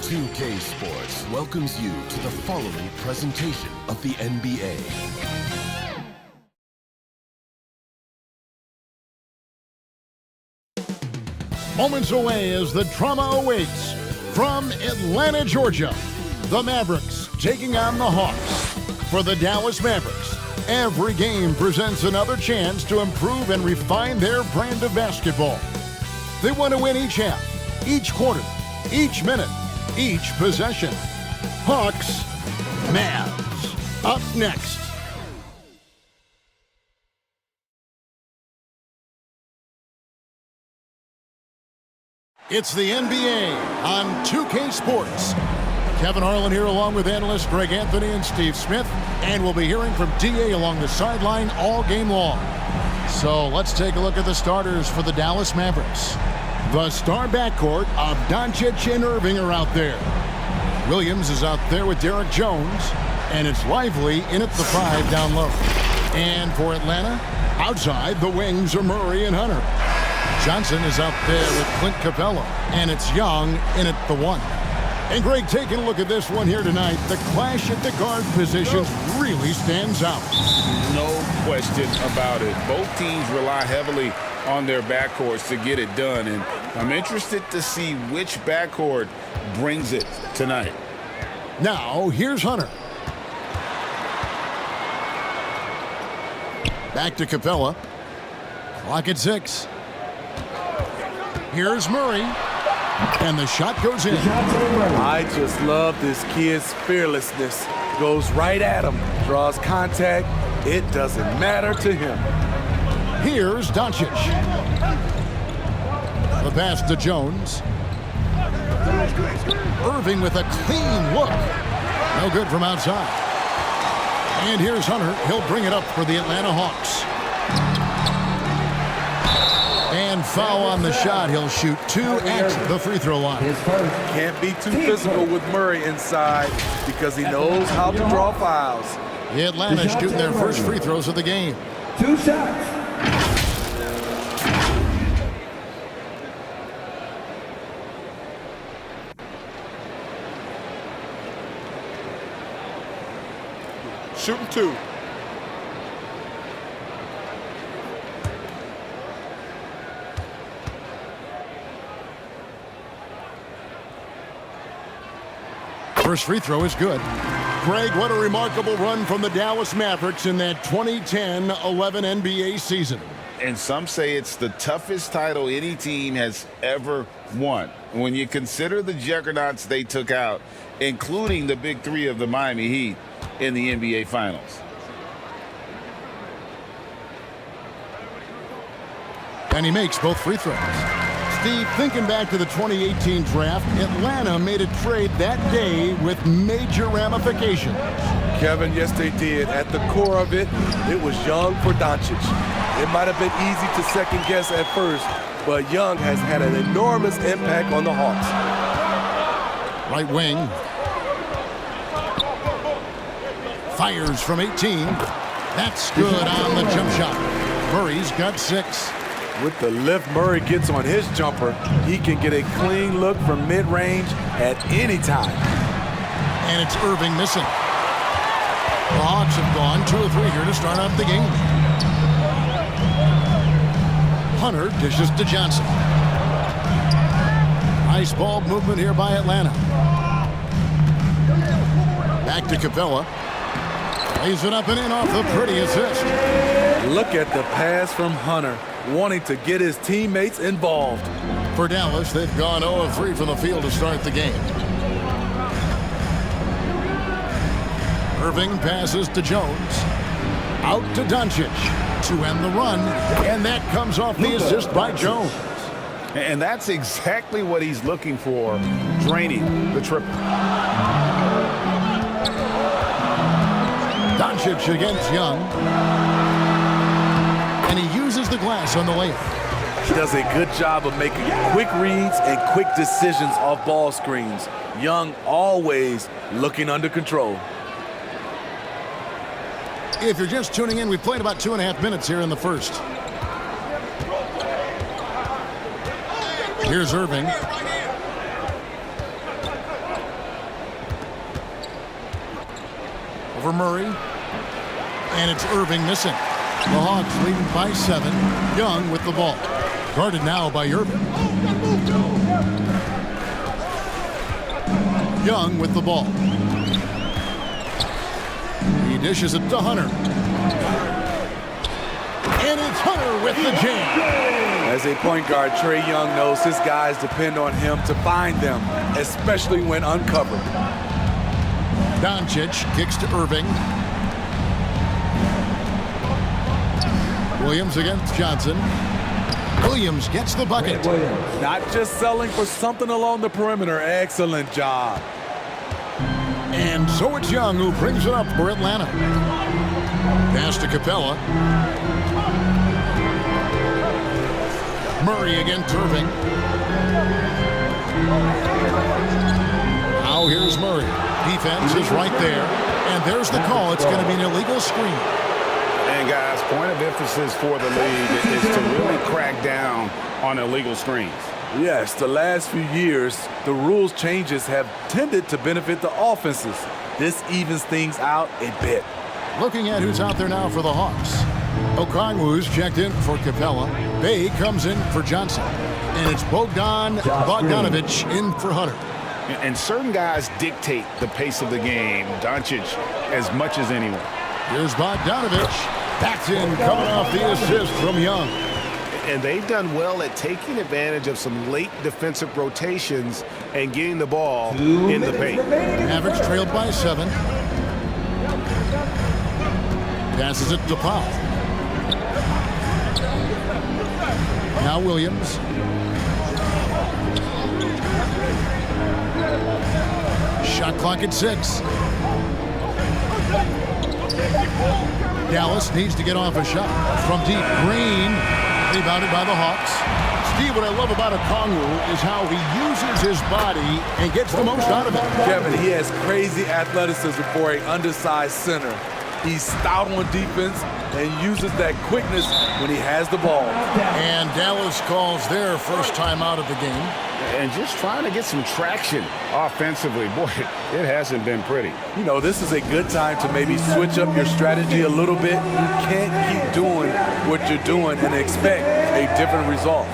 2K Sports welcomes you to the following presentation of the NBA. Moments away as the drama awaits. From Atlanta, Georgia, the Mavericks taking on the Hawks. For the Dallas Mavericks, every game presents another chance to improve and refine their brand of basketball. They want to win each half, each quarter, each minute, each possession. Hawks, Mavs, up next. It's the NBA on 2K Sports. Kevin Harlan here along with analysts Greg Anthony and Steve Smith. And we'll be hearing from DA along the sideline all game long. So let's take a look at the starters for the Dallas Mavericks. The star backcourt of Doncic and Irving are out there. Williams is out there with Derek Jones. And it's Lively in at the 5 down low. And for Atlanta, outside the wings are Murray and Hunter. Johnson is out there with Clint Capella. And it's Young in at the 1. And Greg, taking a look at this one here tonight, the clash at the guard positions really stands out. No question about it. Both teams rely heavily on their backcourts to get it done. And I'm interested to see which backcourt brings it tonight. Now, here's Hunter. Back to Capella. Clock at 6. Here's Murray. And the shot goes in. I just love this kid's fearlessness. Goes right at him. Draws contact. It doesn't matter to him. Here's Doncic. The pass to Jones. Irving with a clean look. No good from outside. And here's Hunter. He'll bring it up for the Atlanta Hawks. And foul on the shot. He'll shoot 2 at the free throw line. Can't be too physical with Murray inside because he knows how to draw fouls. The Atlanta shooting their first free throws of the game. 2 shots. Shooting 2. First free throw is good. Greg, what a remarkable run from the Dallas Mavericks in that 2010-11 NBA season. And some say it's the toughest title any team has ever won. When you consider the juggernauts they took out, including the big 3 of the Miami Heat in the NBA Finals. And he makes both free throws. Steve, thinking back to the 2018 draft, Atlanta made a trade that day with major ramifications. Kevin, yes, they did. At the core of it, it was Young for Doncic. It might have been easy to second guess at first, but Young has had an enormous impact on the Hawks. Right wing. Fires from 18. That's good on the jump shot. Murray's got 6. With the lift Murray gets on his jumper, he can get a clean look from mid-range at any time. And it's Irving missing. The Hawks have gone 2 of 3 here to start out the game. Hunter dishes to Johnson. Nice ball movement here by Atlanta. Back to Capella. Lays it up and in off the pretty assist. Look at the pass from Hunter, wanting to get his teammates involved. For Dallas, they've gone 0 of 3 from the field to start the game. Irving passes to Jones. Out to Doncic to end the run. And that comes off the assist by Jones. And that's exactly what he's looking for, draining the triple. Doncic against Young. And he uses the glass on the layup. He does a good job of making quick reads and quick decisions off ball screens. Young always looking under control. If you're just tuning in, we played about 2.5 minutes here in the first. Here's Irving. for Murray. And it's Irving missing. The Hawks leading by 7. Young with the ball. Guarded now by Irving. Young with the ball. He dishes it to Hunter. And it's Hunter with the jam. As a point guard, Trae Young knows his guys depend on him to find them, especially when uncovered. Doncic kicks to Irving. Williams against Johnson. Williams gets the bucket. Not just selling for something along the perimeter. Excellent job. And so it's Young who brings it up for Atlanta. Pass to Capella. Murray against Irving. Now here's Murray. Defense is right there. And there's the call. It's going to be an illegal screen. And guys, point of emphasis for the league is to really crack down on illegal screens. Yes, the last few years, the rules changes have tended to benefit the offenses. This evens things out a bit. Looking at who's out there now for the Hawks. Okongwu's checked in for Capella. Bay comes in for Johnson. And it's Bogdanovich in for Hunter. And certain guys dictate the pace of the game. Doncic as much as anyone. Here's Bogdanovich. That's in, coming off the assist from Young. And they've done well at taking advantage of some late defensive rotations and getting the ball in the paint. Mavericks trailed by 7. Passes it to Powell. Now Williams. Shot clock at 6. Dallas needs to get off a shot from deep. Green, rebounded by the Hawks. Steve, what I love about Okongwu is how he uses his body and gets the most out of it. Kevin, he has crazy athleticism for an undersized center. He's stout on defense and uses that quickness when he has the ball. And Dallas calls their first time out of the game. And just trying to get some traction offensively. Boy, it hasn't been pretty. You know, this is a good time to maybe switch up your strategy a little bit. You can't keep doing what you're doing and expect a different result.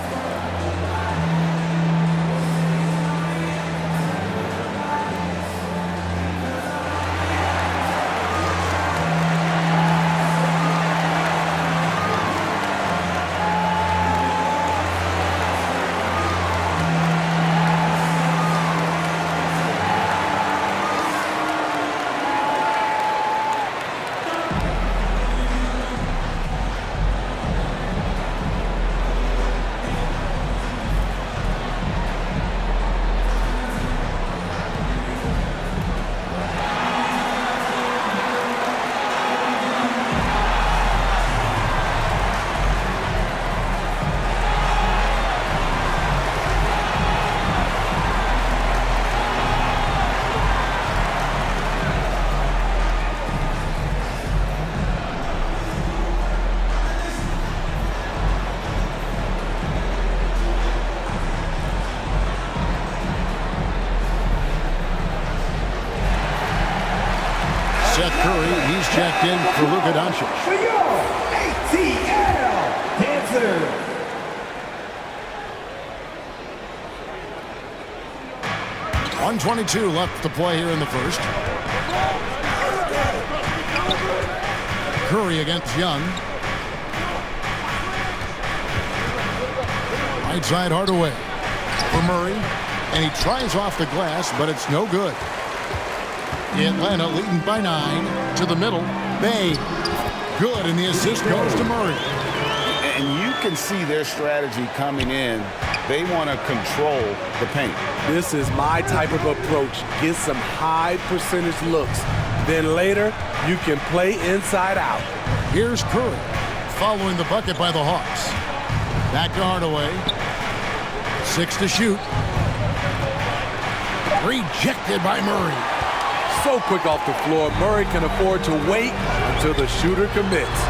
Seth Curry, he's checked in for Luka Doncic. For your ATL Dancer. .122 left to play here in the first. Curry against Young. Right side Hardaway for Murray. And he tries off the glass, but it's no good. Atlanta leading by 9 to the middle. Bay, good, and the assist goes to Murray. And you can see their strategy coming in. They want to control the paint. This is my type of approach. Get some high percentage looks. Then later, you can play inside out. Here's Curry following the bucket by the Hawks. Back to Hardaway. 6 to shoot. Rejected by Murray. So quick off the floor, Murray can afford to wait until the shooter commits.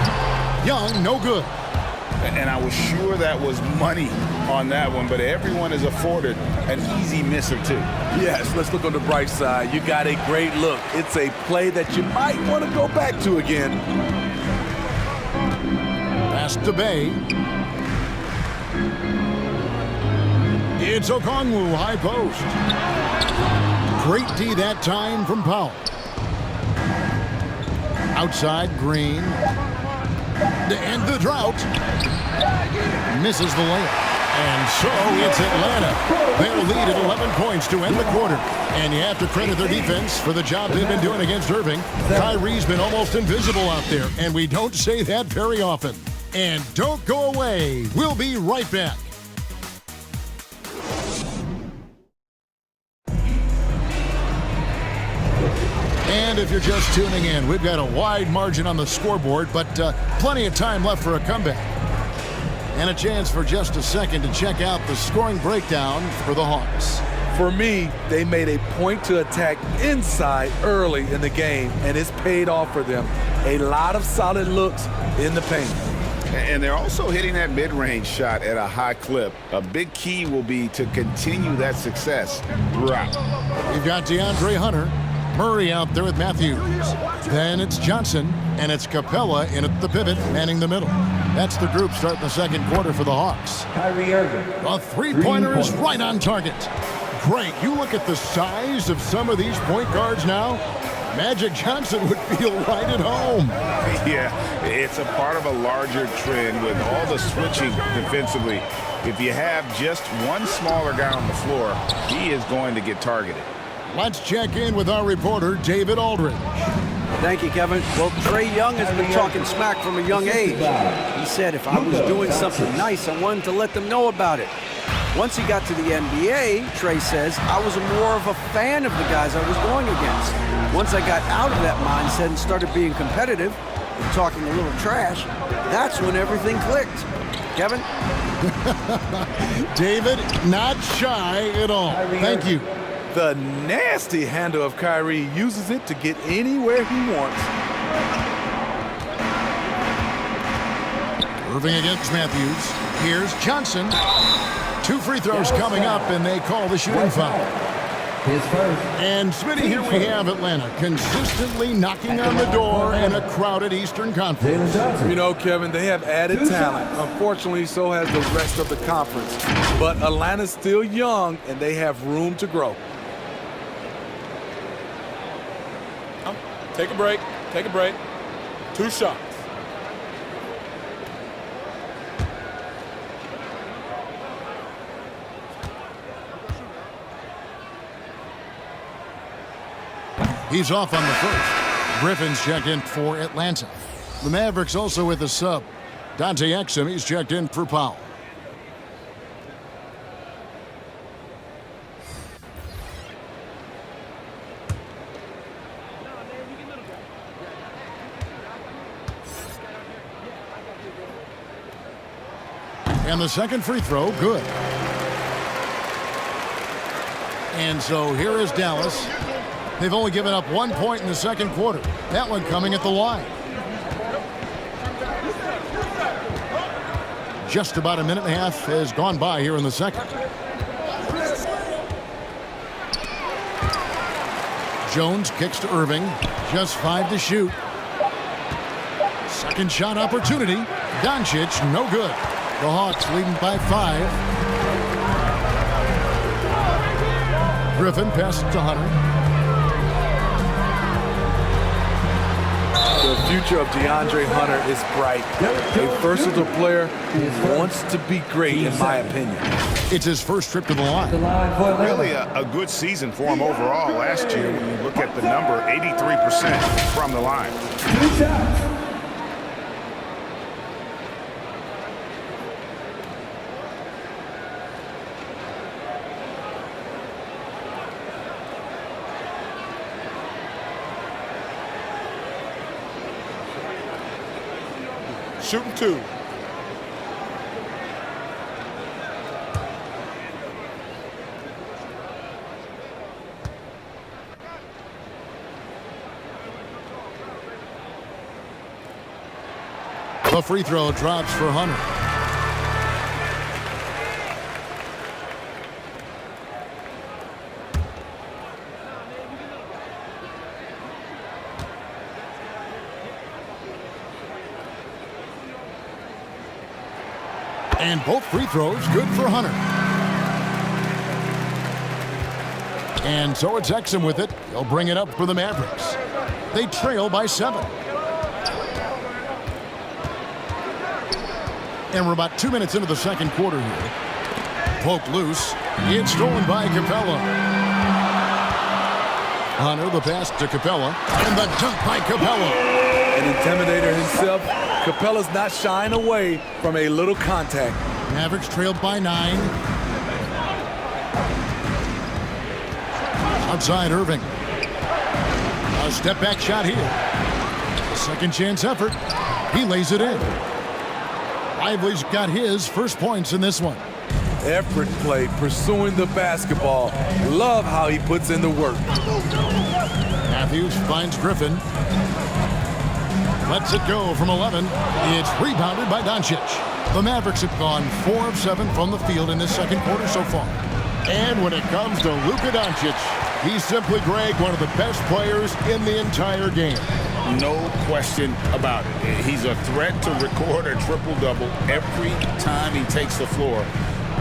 Young, no good. And I was sure that was money on that one, but everyone is afforded an easy miss or two. Yes, let's look on the bright side. You got a great look. It's a play that you might want to go back to again. Pass to Bay. It's Okongwu, high post. Great D that time from Powell. Outside, Green. To end the drought. Misses the layup. And so it's Atlanta. Their lead at 11 points to end the quarter. And you have to credit their defense for the job they've been doing against Irving. Kyrie's been almost invisible out there, and we don't say that very often. And don't go away. We'll be right back. And if you're just tuning in, we've got a wide margin on the scoreboard, but plenty of time left for a comeback. And a chance for just a second to check out the scoring breakdown for the Hawks. For me, they made a point to attack inside early in the game, and it's paid off for them. A lot of solid looks in the paint. And they're also hitting that mid-range shot at a high clip. A big key will be to continue that success throughout. We've got DeAndre Hunter. Murray out there with Matthews. Then it's Johnson, and it's Capella in at the pivot, manning the middle. That's the group starting the second quarter for the Hawks. Kyrie Irving. The three-pointer is right on target. Greg, you look at the size of some of these point guards now. Magic Johnson would feel right at home. Yeah, it's a part of a larger trend with all the switching defensively. If you have just one smaller guy on the floor, he is going to get targeted. Let's check in with our reporter, David Aldridge. Thank you, Kevin. Well, Trae Young has been talking smack from a young age. He said if I was doing something nice, I wanted to let them know about it. Once he got to the NBA, Trae says, I was more of a fan of the guys I was going against. Once I got out of that mindset and started being competitive and talking a little trash, that's when everything clicked. Kevin? David, not shy at all. Thank you. The nasty handle of Kyrie uses it to get anywhere he wants. Irving against Matthews. Here's Johnson. 2 free throws coming up, and they call the shooting foul. His first. And Smitty, here we have Atlanta consistently knocking on the door in a crowded Eastern Conference. You know, Kevin, they have added talent. Unfortunately, so has the rest of the conference. But Atlanta's still young, and they have room to grow. Take a break. Take a break. 2 shots. He's off on the first. Griffin's checked in for Atlanta. The Mavericks also with a sub. Dante Exum, he's checked in for Powell. And the second free throw, good. And so here is Dallas. They've only given up 1 point in the second quarter. That one coming at the line. Just about a minute and a half has gone by here in the second. Jones kicks to Irving. Just 5 to shoot. Second shot opportunity. Doncic, no good. The Hawks leading by 5. Griffin passes to Hunter. The future of DeAndre Hunter is bright. A versatile player who wants to be great, in my opinion. It's his first trip to the line. Really a good season for him overall last year. When you look at the number, 83% from the line. 2 shots. Shooting 2. The free throw drops for Hunter. And both free throws good for Hunter. And so it's Exum with it. He'll bring it up for the Mavericks. They trail by 7. And we're about 2 minutes into the second quarter here. Poked loose. It's stolen by Capella. Hunter, the pass to Capella. And the dunk by Capella. An intimidator himself, Capella's not shying away from a little contact. Mavericks trailed by 9. Outside Irving. A step back shot here. A second chance effort. He lays it in. Lively's got his first points in this one. Effort play, pursuing the basketball. Love how he puts in the work. Matthews finds Griffin. Lets it go from 11. It's rebounded by Doncic. The Mavericks have gone 4 of 7 from the field in this second quarter so far. And when it comes to Luka Doncic, he's simply, Greg, one of the best players in the entire game. No question about it. He's a threat to record a triple-double every time he takes the floor.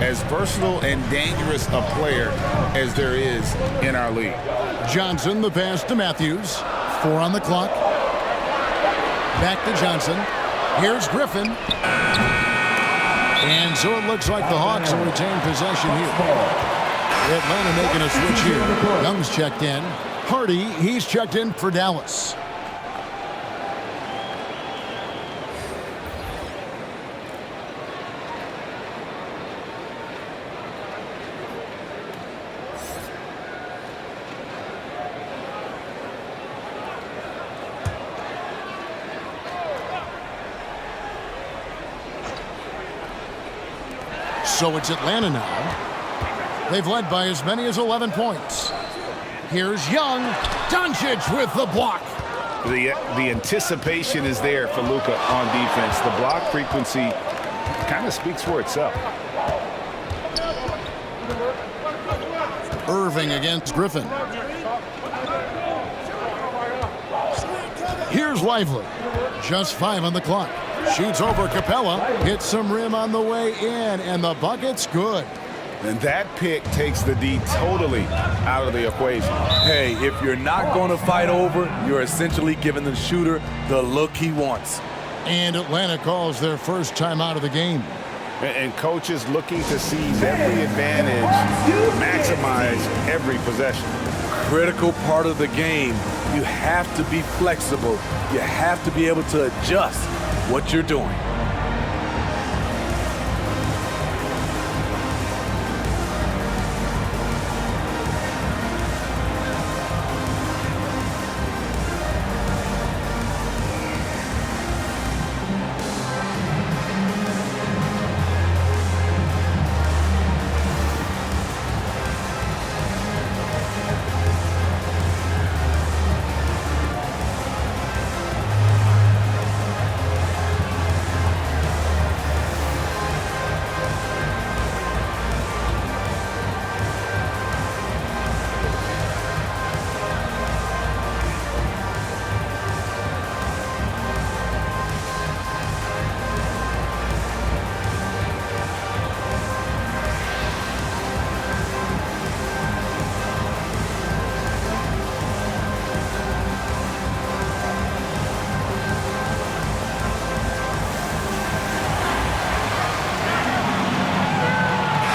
As versatile and dangerous a player as there is in our league. Johnson, the pass to Matthews. 4 on the clock. Back to Johnson. Here's Griffin. And so it looks like the Hawks will retain possession here. Atlanta making a switch here. Young's checked in. Hardy, he's checked in for Dallas. So it's Atlanta now. They've led by as many as 11 points. Here's Young. Doncic with the block. The anticipation is there for Luka on defense. The block frequency kind of speaks for itself. Irving against Griffin. Here's Lively. Just 5 on the clock. Shoots over Capella. Hits some rim on the way in, and the bucket's good. And that pick takes the D totally out of the equation. Hey, if you're not going to fight over, you're essentially giving the shooter the look he wants. And Atlanta calls their first timeout of the game. And coaches looking to seize every advantage, maximize every possession. Critical part of the game. You have to be flexible. You have to be able to adjust what you're doing.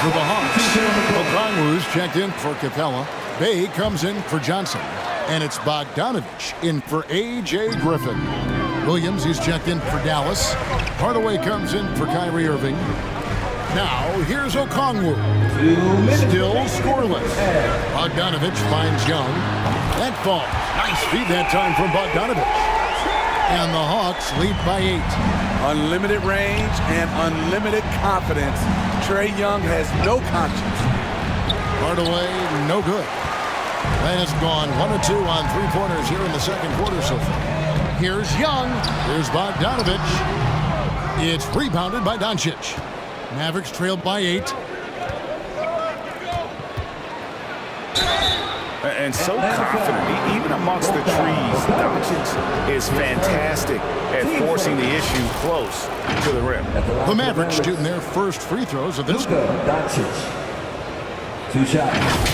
For the Hawks, Okongwu's checked in for Capella. Bay comes in for Johnson. And it's Bogdanovich in for A.J. Griffin. Williams, he's checked in for Dallas. Hardaway comes in for Kyrie Irving. Now, here's Okongwu. Still scoreless. Bogdanovich finds Young. That falls. Nice feed that time from Bogdanovich. And the Hawks lead by 8. Unlimited range and unlimited confidence. Trae Young has no conscience. Hardaway, no good. Has gone 1 of 2 on three-pointers here in the second quarter so far. Here's Young. Here's Bogdanovich. It's rebounded by Doncic. Mavericks trailed by 8. and so confident. Even amongst the trees, Doncic is fantastic at forcing the issue close to the rim. The Mavericks shooting their first free throws of this Luka Doncic. 2 shots.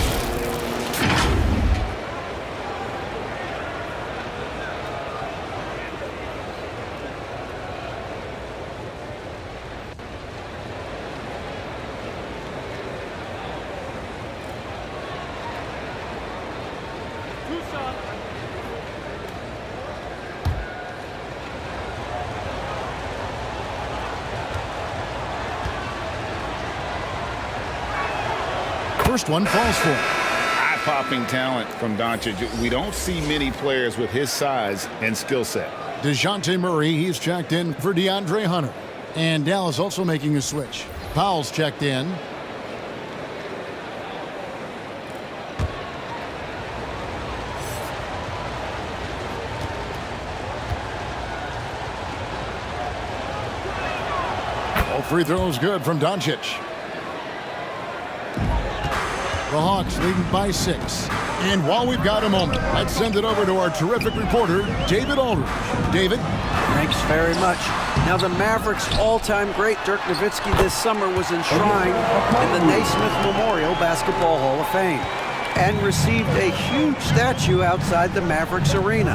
First one falls for him. Eye-popping talent from Doncic. We don't see many players with his size and skill set. DeJounte Murray, he's checked in for DeAndre Hunter. And Dallas also making a switch. Powell's checked in. All free throws good from Doncic. The Hawks leading by 6. And while we've got a moment, let's send it over to our terrific reporter, David Aldridge. David? Thanks very much. Now, the Mavericks' all-time great Dirk Nowitzki this summer was enshrined in the Naismith Memorial Basketball Hall of Fame and received a huge statue outside the Mavericks arena.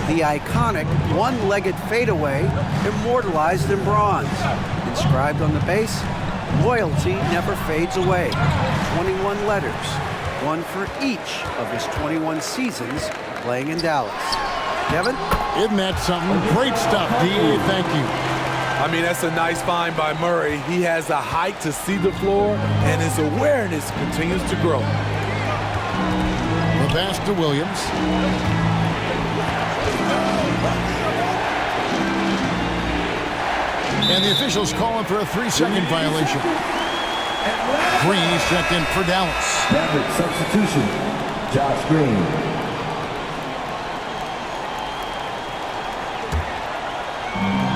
The iconic one-legged fadeaway immortalized in bronze. Inscribed on the base, "Loyalty never fades away." 21 letters, one for each of his 21 seasons playing in Dallas. Kevin? Isn't that something? Great stuff, D. Thank you. I mean, that's a nice find by Murray. He has the height to see the floor, and his awareness continues to grow. The pass to Williams. And the officials calling for a 3-second violation. Green is checked in for Dallas. Maverick substitution. Josh Green.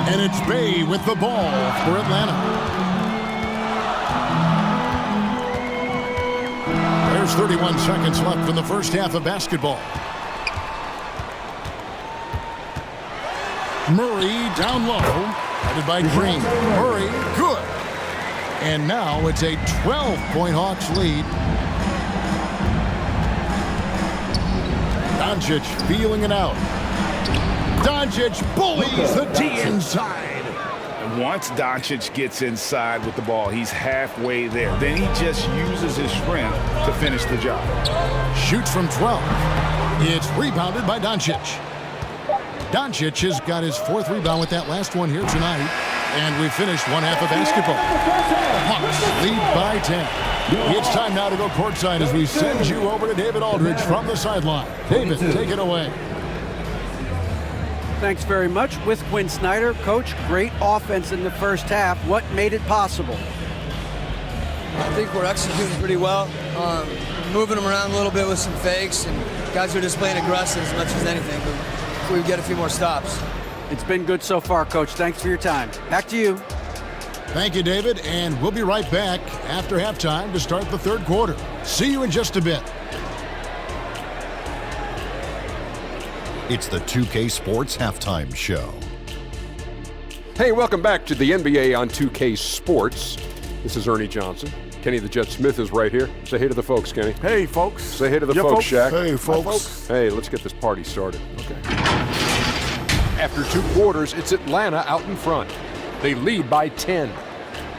And it's Bay with the ball for Atlanta. There's 31 seconds left in the first half of basketball. Murray down low, headed by Green. Murray, good. And now it's a 12-point Hawks lead. Doncic feeling it out. Doncic bullies the D inside. Once Doncic gets inside with the ball, he's halfway there. Then he just uses his strength to finish the job. Shoots from 12. It's rebounded by Doncic. Doncic has got his 4th rebound with that last one here tonight. And we finished one half of basketball. Hawks lead by 10. It's time now to go courtside as we send you over to David Aldridge from the sideline. David, take it away. Thanks very much. With Quinn Snyder, coach, great offense in the first half. What made it possible? I think we're executing pretty well. Moving them around a little bit with some fakes, and guys are just playing aggressive as much as anything. But we get a few more stops. It's been good so far, Coach. Thanks for your time. Back to you. Thank you, David, and we'll be right back after halftime to start the third quarter. See you in just a bit. It's the 2K Sports Halftime Show. Hey, welcome back to the NBA on 2K Sports. This is Ernie Johnson. Kenny the Jet Smith is right here. Say hey to the folks, Kenny. Hey, folks. Say hey to the folks, Shaq. Hey, folks. Hey, let's get this party started. Okay. After 2 quarters, it's Atlanta out in front. They lead by 10.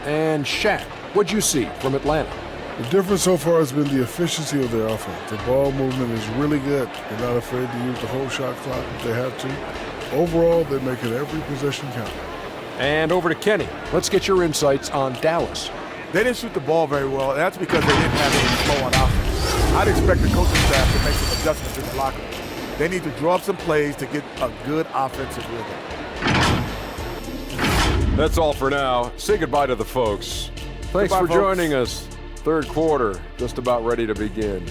And Shaq, what'd you see from Atlanta? The difference so far has been the efficiency of their offense. The ball movement is really good. They're not afraid to use the whole shot clock if they have to. Overall, they're making every possession count. And over to Kenny. Let's get your insights on Dallas. They didn't shoot the ball very well, and that's because they didn't have any flow on offense. I'd expect the coaching staff to make some adjustments in the locker room. They need to draw up some plays to get a good offensive rhythm. That's all for now. Say goodbye to the folks. Thanks for joining us. Third quarter, just about ready to begin.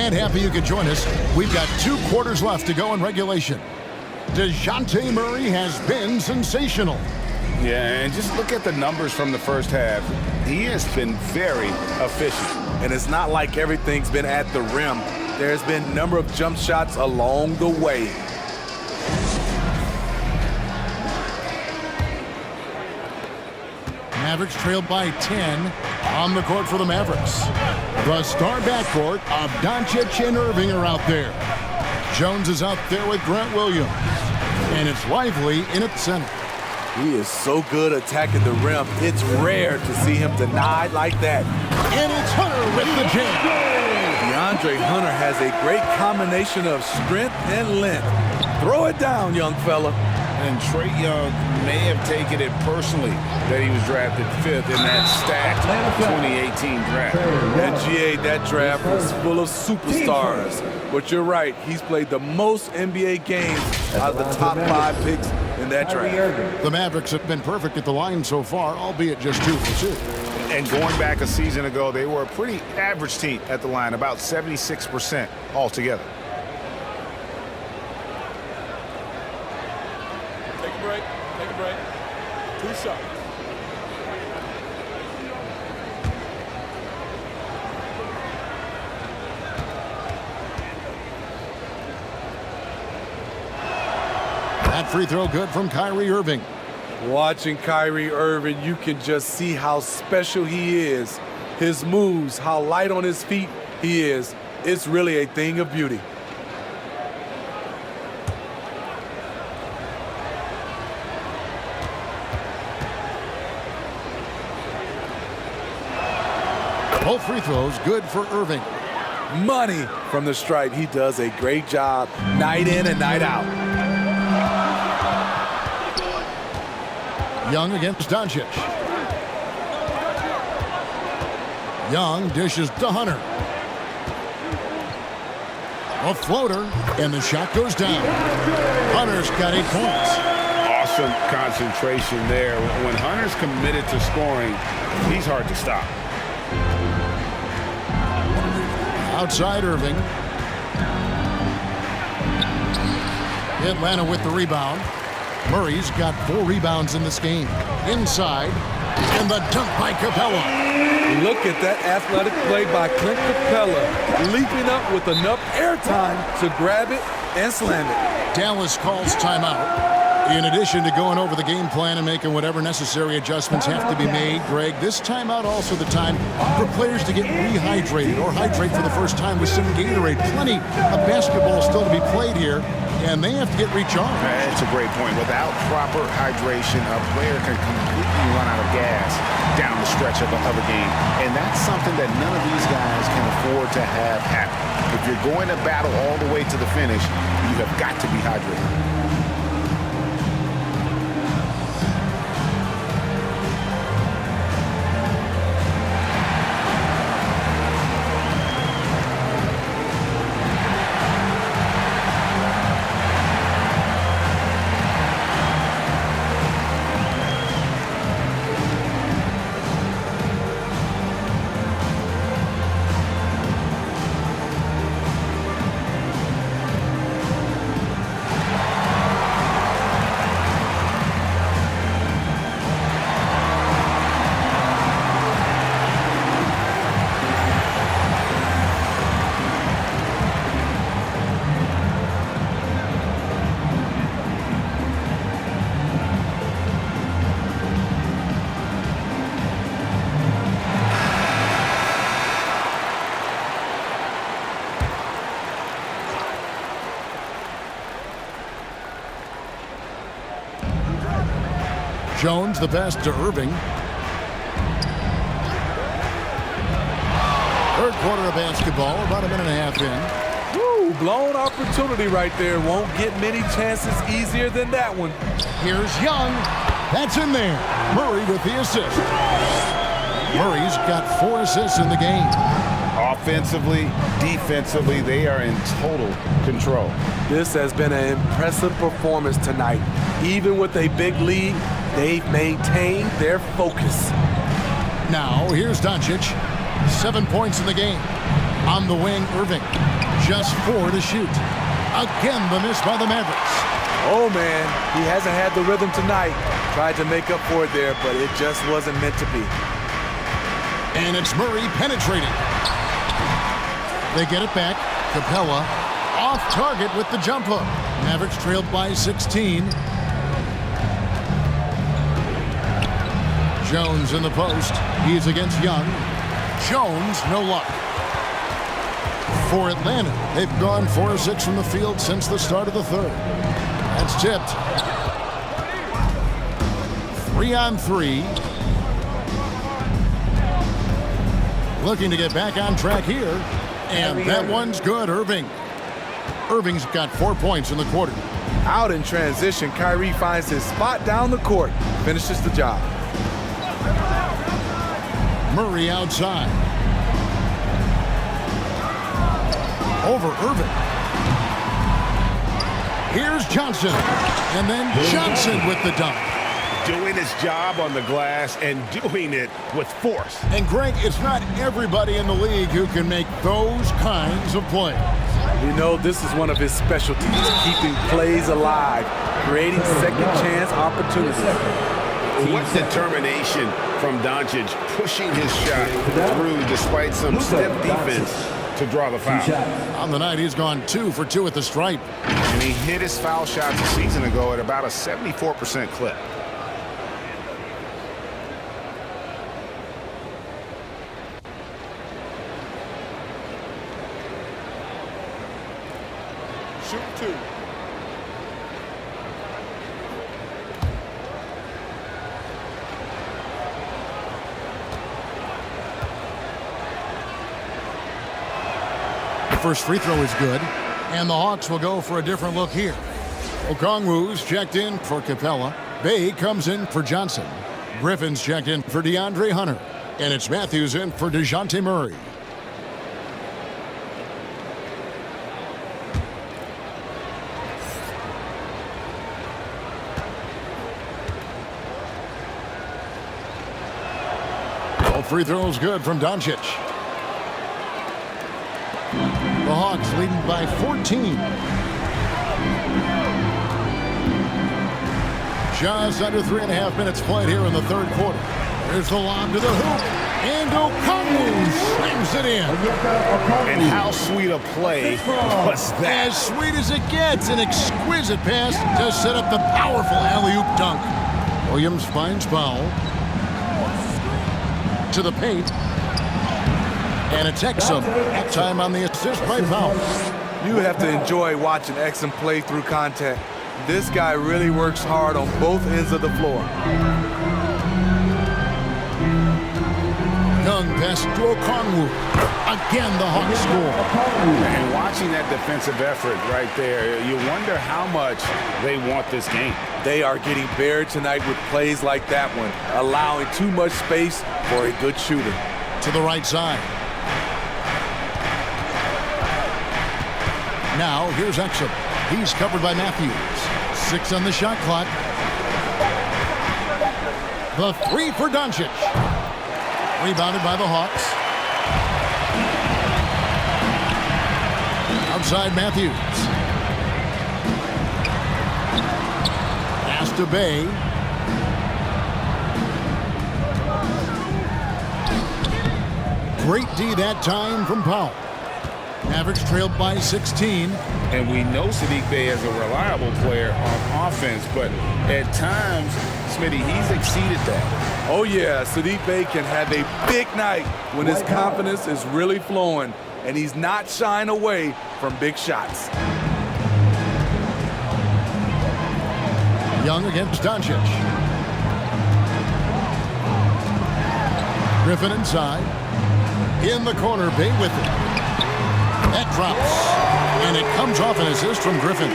And happy you could join us. We've got 2 quarters left to go in regulation. DeJounte Murray has been sensational. Yeah, and just look at the numbers from the first half. He has been very efficient. And it's not like everything's been at the rim. There's been a number of jump shots along the way. Mavericks trailed by 10 on the court for the Mavericks. The star backcourt of Doncic and Irving are out there. Jones is out there with Grant Williams. And it's Lively in at center. He is so good attacking the rim. It's rare to see him denied like that. And it's Hunter with the jam. DeAndre Hunter has a great combination of strength and length. Throw it down, young fella. And Trae Young may have taken it personally that he was drafted 5th in that stacked 2018 draft. And GA, that draft was full of superstars. But you're right, he's played the most NBA games out of the top 5 picks in that draft. The Mavericks have been perfect at the line so far, albeit just 2 for 2. And going back a season ago, they were a pretty average team at the line, about 76% altogether. Take a break. 2 shots. That free throw good from Kyrie Irving. Watching Kyrie Irving, you can just see how special he is. His moves, how light on his feet he is. It's really a thing of beauty. Both free throws good for Irving. Money from the stripe. He does a great job night in and night out. Young against Doncic. Young dishes to Hunter. A floater, and the shot goes down. Hunter's got 8 points. Awesome concentration there. When Hunter's committed to scoring, he's hard to stop. Outside Irving. Atlanta with the rebound. Murray's got 4 rebounds in this game. Inside, and the dunk by Capella. Look at that athletic play by Clint Capella, leaping up with enough airtime to grab it and slam it. Dallas calls timeout. In addition to going over the game plan and making whatever necessary adjustments have to be made, Greg, this timeout also the time for players to get rehydrated or hydrate for the first time with some Gatorade. Plenty of basketball still to be played here, and they have to get recharged. That's a great point. Without proper hydration, a player can completely run out of gas down the stretch of a game. And that's something that none of these guys can afford to have happen. If you're going to battle all the way to the finish, you have got to be hydrated. Jones the best to Irving. Third quarter of basketball, about a minute and a half in. Woo, blown opportunity right there. Won't get many chances easier than that one. Here's Young. That's in there. Murray with the assist. Murray's got 4 assists in the game. Offensively, defensively, they are in total control. This has been an impressive performance tonight. Even with a big lead, they've maintained their focus. Now, here's Doncic. 7 points in the game. On the wing, Irving. Just 4 to shoot. Again, the miss by the Mavericks. Oh, man, he hasn't had the rhythm tonight. Tried to make up for it there, but it just wasn't meant to be. And it's Murray penetrating. They get it back. Capella off target with the jump hook. Mavericks trailed by 16. Jones in the post. He's against Young. Jones, no luck. For Atlanta, they've gone 4 of 6 from the field since the start of the third. That's tipped. 3-on-3. Looking to get back on track here. And that one's good, Irving. Irving's got 4 points in the quarter. Out in transition, Kyrie finds his spot down the court. Finishes the job. Murray outside. Over Irving. Here's Johnson. And then Johnson with the dunk. Doing his job on the glass and doing it with force. And Greg, it's not everybody in the league who can make those kinds of plays. You know, this is one of his specialties, keeping plays alive, creating second chance opportunities. What determination from Doncic, pushing his shot through despite some stiff defense to draw the foul. On the night, he's gone 2 for 2 at the stripe. And he hit his foul shots a season ago at about a 74% clip. Shoot 2. The first free throw is good, and the Hawks will go for a different look here. Okongwu's checked in for Capella. Bay comes in for Johnson. Griffin's checked in for DeAndre Hunter. And it's Matthews in for DeJounte Murray. All free throws good from Doncic. The Hawks leading by 14. Just under 3.5 minutes played here in the third quarter. There's the lob to the hoop. And Okongwu slams it in. And how sweet a play was that? As sweet as it gets. An exquisite pass to set up the powerful alley-oop dunk. Williams finds Powell. To the paint. And it's Exum. Time on the assist by Powell. You have to enjoy watching Exum play through contact. This guy really works hard on both ends of the floor. Young pass to Okongwu. Again, the Hawks score. And watching that defensive effort right there, you wonder how much they want this game. They are getting buried tonight with plays like that one, allowing too much space for a good shooter. To the right side. Now, here's Exum. He's covered by Matthews. 6 on the shot clock. The 3 for Doncic. Rebounded by the Hawks. Outside Matthews. Pass to Bay. Great D that time from Powell. Mavericks trailed by 16. And we know Saddiq Bey is a reliable player on offense, but at times, Smitty, he's exceeded that. Oh yeah, Saddiq Bey can have a big night when his confidence is really flowing and he's not shying away from big shots. Young against Doncic. Griffin inside. In the corner, Bay with it. That drops. And it comes off an assist from Griffin.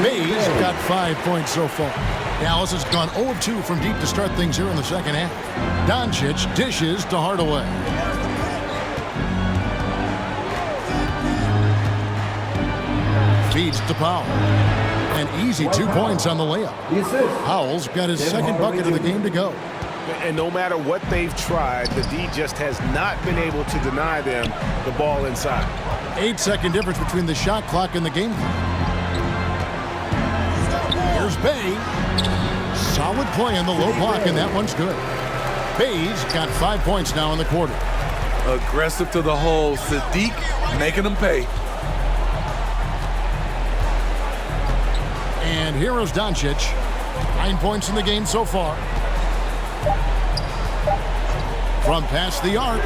Bay's got 5 points so far. Dallas has gone 0-2 from deep to start things here in the second half. Doncic dishes to Hardaway. Feeds to Powell. An easy 2 points on the layup. Powell's got his second bucket of the game to go. And no matter what they've tried, the D just has not been able to deny them the ball inside. 8-second difference between the shot clock and the game clock. Here's Bay. Solid play in the low block, and that one's good. Bay's got 5 points now in the quarter. Aggressive to the hole. Sadiq making them pay. And here is Doncic. 9 points in the game so far. From past the arc.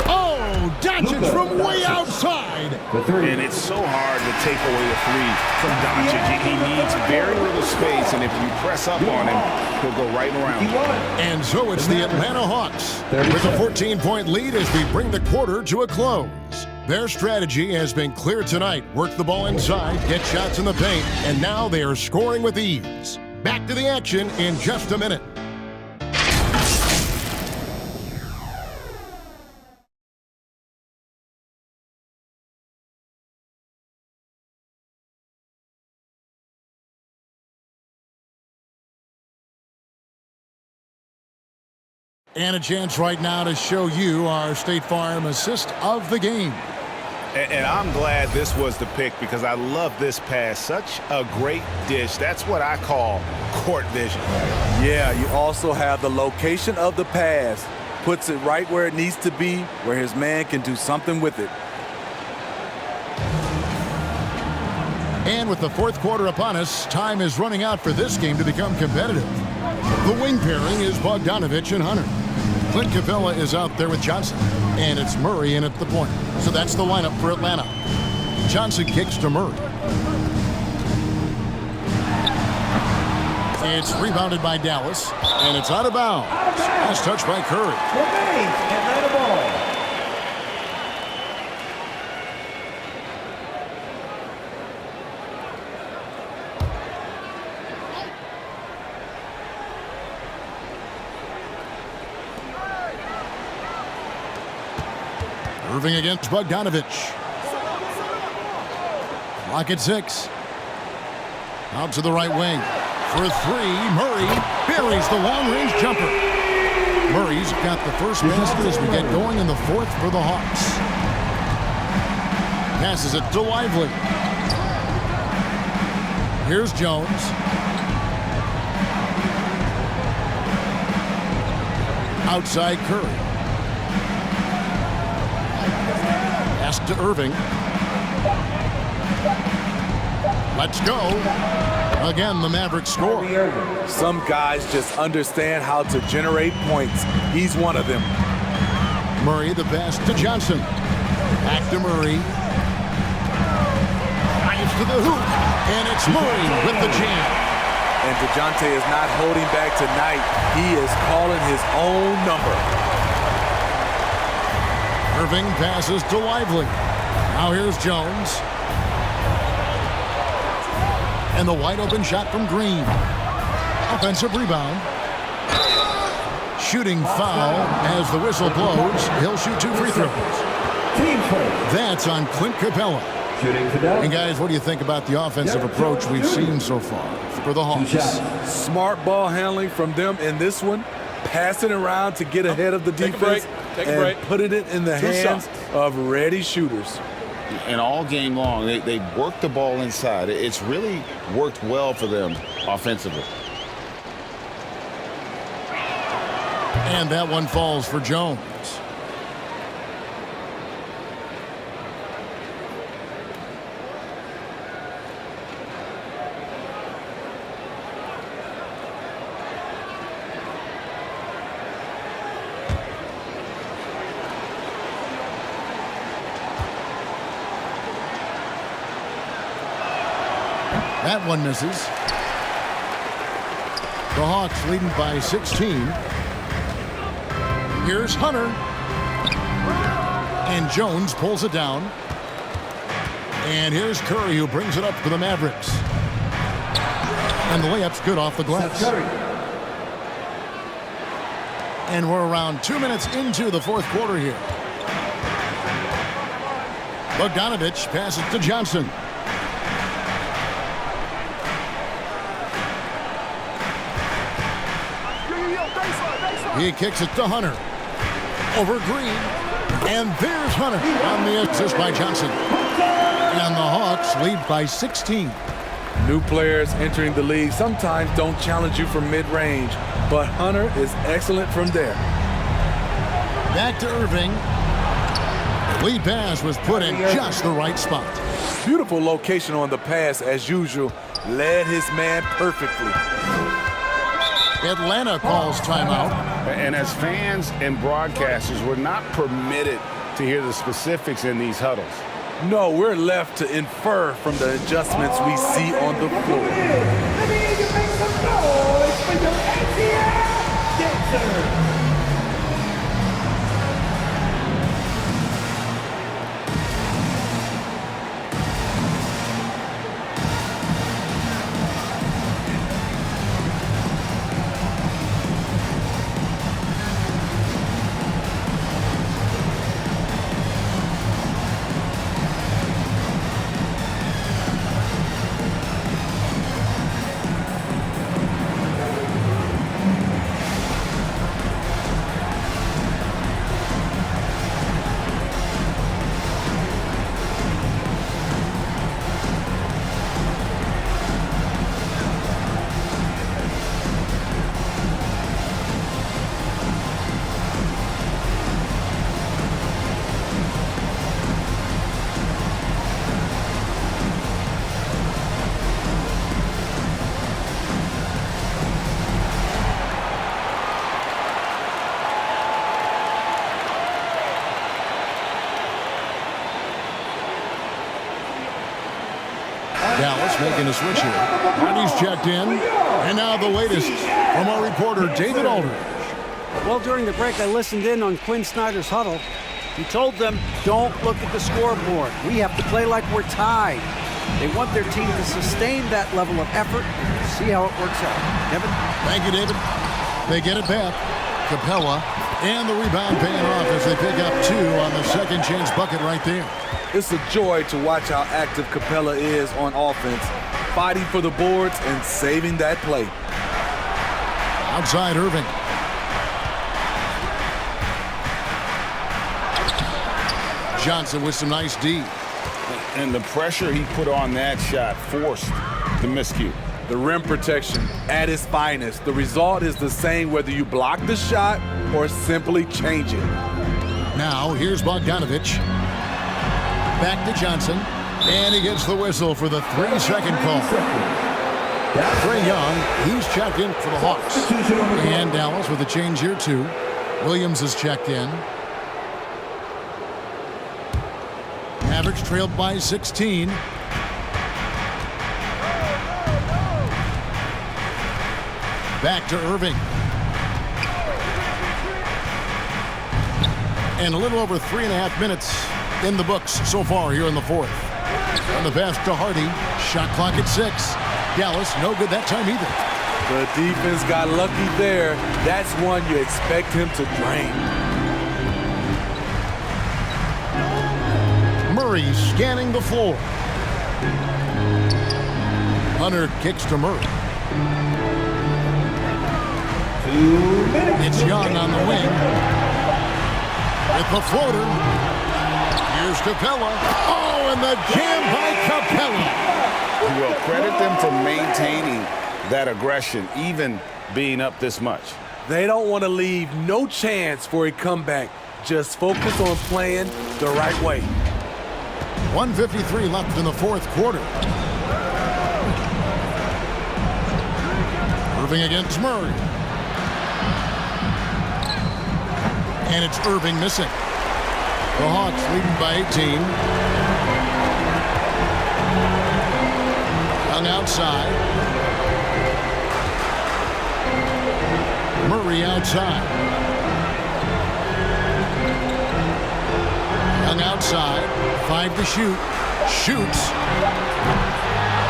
Oh, Doncic from way outside. And it's so hard to take away a three from Doncic. He needs very little space, and if you press up on him, he'll go right around you. And so it's the Atlanta Hawks with a 14-point lead as we bring the quarter to a close. Their strategy has been clear tonight. Work the ball inside, get shots in the paint, and now they are scoring with ease. Back to the action in just a minute. And a chance right now to show you our State Farm assist of the game. And I'm glad this was the pick because I love this pass. Such a great dish. That's what I call court vision. Yeah, you also have the location of the pass. Puts it right where it needs to be, where his man can do something with it. And with the fourth quarter upon us, time is running out for this game to become competitive. The wing pairing is Bogdanovich and Hunter. Clint Capella is out there with Johnson, and it's Murray in at the point. So that's the lineup for Atlanta. Johnson kicks to Murray. It's rebounded by Dallas, and it's out of bounds. Last touch by Curry. Atlanta ball. Irving against Bogdanovich. Clock at 6. Out to the right wing. For 3, Murray buries the long-range jumper. Murray's got the first basket as we get going in the fourth for the Hawks. Passes it to Lively. Here's Jones. Outside Curry. Pass to Irving. Let's go. Again, the Mavericks score. Some guys just understand how to generate points. He's one of them. Murray, the pass to Johnson. Back to Murray. Drives to the hoop. And it's Murray with the jam. And DeJounte is not holding back tonight. He is calling his own number. Irving passes to Lively. Now here's Jones. And the wide open shot from Green. Offensive rebound. Shooting foul as the whistle blows. He'll shoot 2 free throws. That's on Clint Capella. And guys, what do you think about the offensive approach we've seen so far for the Hawks? Smart ball handling from them in this one. Passing around to get ahead of the defense and putting it in the hands of ready shooters. And all game long, they work the ball inside. It's really worked well for them offensively. And that one falls for Jones. That one misses. The Hawks leading by 16. Here's Hunter. And Jones pulls it down. And here's Curry who brings it up for the Mavericks. And the layup's good off the glass. And we're around 2 minutes into the fourth quarter here. Bogdanovich passes to Johnson. He kicks it to Hunter. Over Green. And there's Hunter on the assist by Johnson. And the Hawks lead by 16. New players entering the league sometimes don't challenge you from mid-range, but Hunter is excellent from there. Back to Irving. The lead pass was put in just the right spot. Beautiful location on the pass as usual. Led his man perfectly. Atlanta calls timeout. And as fans and broadcasters, we're not permitted to hear the specifics in these huddles. No, we're left to infer from the adjustments we see on the floor. Let me hear you make some noise for your ATL dancer. Dallas making a switch here. Marty's checked in. And now the latest from our reporter, David Aldridge. Well, during the break, I listened in on Quinn Snyder's huddle. He told them, don't look at the scoreboard. We have to play like we're tied. They want their team to sustain that level of effort and see how it works out. Kevin? Thank you, David. They get it back. Capella and the rebound paying off as they pick up 2 on the second chance bucket right there. It's a joy to watch how active Capella is on offense, fighting for the boards and saving that play. Outside Irving. Johnson with some nice D. And the pressure he put on that shot forced the miscue. The rim protection at its finest. The result is the same whether you block the shot or simply change it. Now here's Bogdanovich. Back to Johnson. And he gets the whistle for the 3-second call. Trae Young, he's checked in for the Hawks. And Dallas with a change here too. Williams is checked in. Mavericks trailed by 16. Back to Irving. And a little over 3.5 minutes in the books so far here in the fourth. On the pass to Hardy. Shot clock at 6. Dallas, no good that time either. The defense got lucky there. That's one you expect him to drain. Murray scanning the floor. Hunter kicks to Murray. 2 minutes. It's Young on the wing. With the floater. Here's Capella. Oh, and the jam by Capella. Well, credit them for maintaining that aggression, even being up this much. They don't want to leave no chance for a comeback. Just focus on playing the right way. 1:53 left in the fourth quarter. Irving against Murray. And it's Irving missing. The Hawks leading by 18. Young outside. Murray outside. Young outside. 5 to shoot. Shoots.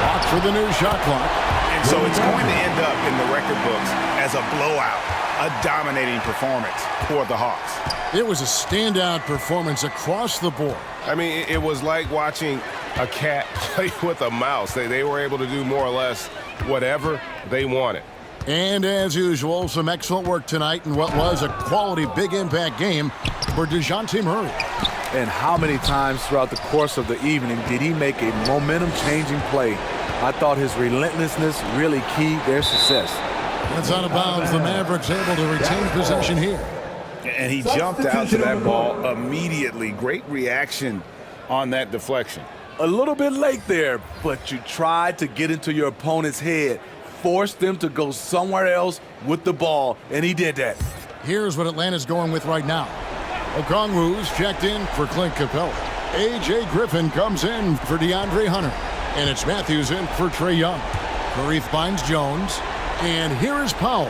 Walks for the new shot clock. And so it's going to end up in the record books as a blowout, a dominating performance for the Hawks. It was a standout performance across the board. I mean, it was like watching a cat play with a mouse. They were able to do more or less whatever they wanted. And as usual, some excellent work tonight in what was a quality big impact game for DeJounte Murray. And how many times throughout the course of the evening did he make a momentum-changing play? I thought his relentlessness really keyed their success. That's out of bounds. The Mavericks able to retain possession here. And he jumped out to that ball immediately. Great reaction on that deflection. A little bit late there, but you tried to get into your opponent's head, force them to go somewhere else with the ball, and he did that. Here's what Atlanta's going with right now. Okongwu's checked in for Clint Capella. A.J. Griffin comes in for DeAndre Hunter. And it's Matthews in for Trae Young. Curry finds Jones. And here is Powell.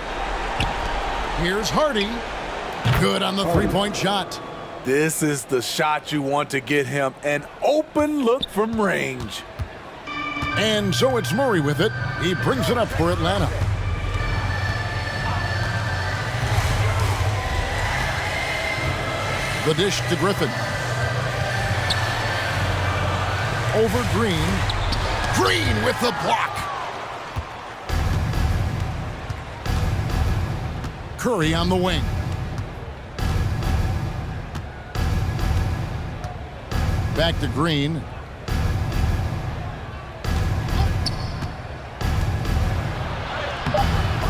Here's Hardy. Good on the three-point shot. This is the shot you want to get him, an open look from range. And so it's Murray with it. He brings it up for Atlanta. The dish to Griffin. Over Green. Green with the block. Curry on the wing. Back to Green.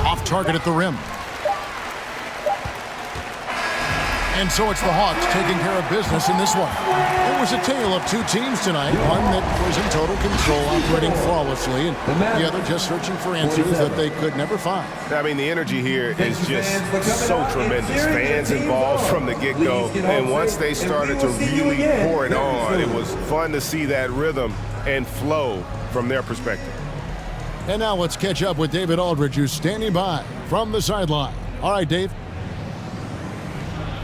Off target at the rim. And so it's the Hawks taking care of business in this one. It was a tale of two teams tonight. One that was in total control, operating flawlessly, and the other just searching for answers that they could never find. I mean, the energy here is just so tremendous. Fans involved from the get-go. And once they started to really pour it on, it was fun to see that rhythm and flow from their perspective. And now let's catch up with David Aldridge, who's standing by from the sideline. All right, Dave.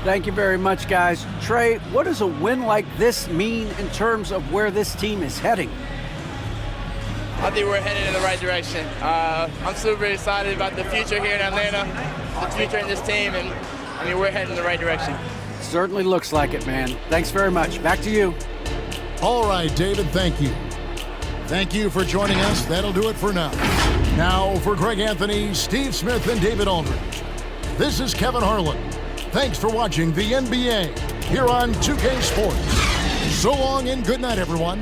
Thank you very much, guys. Trae, what does a win like this mean in terms of where this team is heading? I think we're headed in the right direction. I'm super excited about the future here in Atlanta, the future in this team, and I mean, we're heading in the right direction. Certainly looks like it, man. Thanks very much. Back to you. All right, David, thank you. Thank you for joining us. That'll do it for now. Now, for Greg Anthony, Steve Smith, and David Aldridge, this is Kevin Harlan. Thanks for watching the NBA here on 2K Sports. So long and good night, everyone.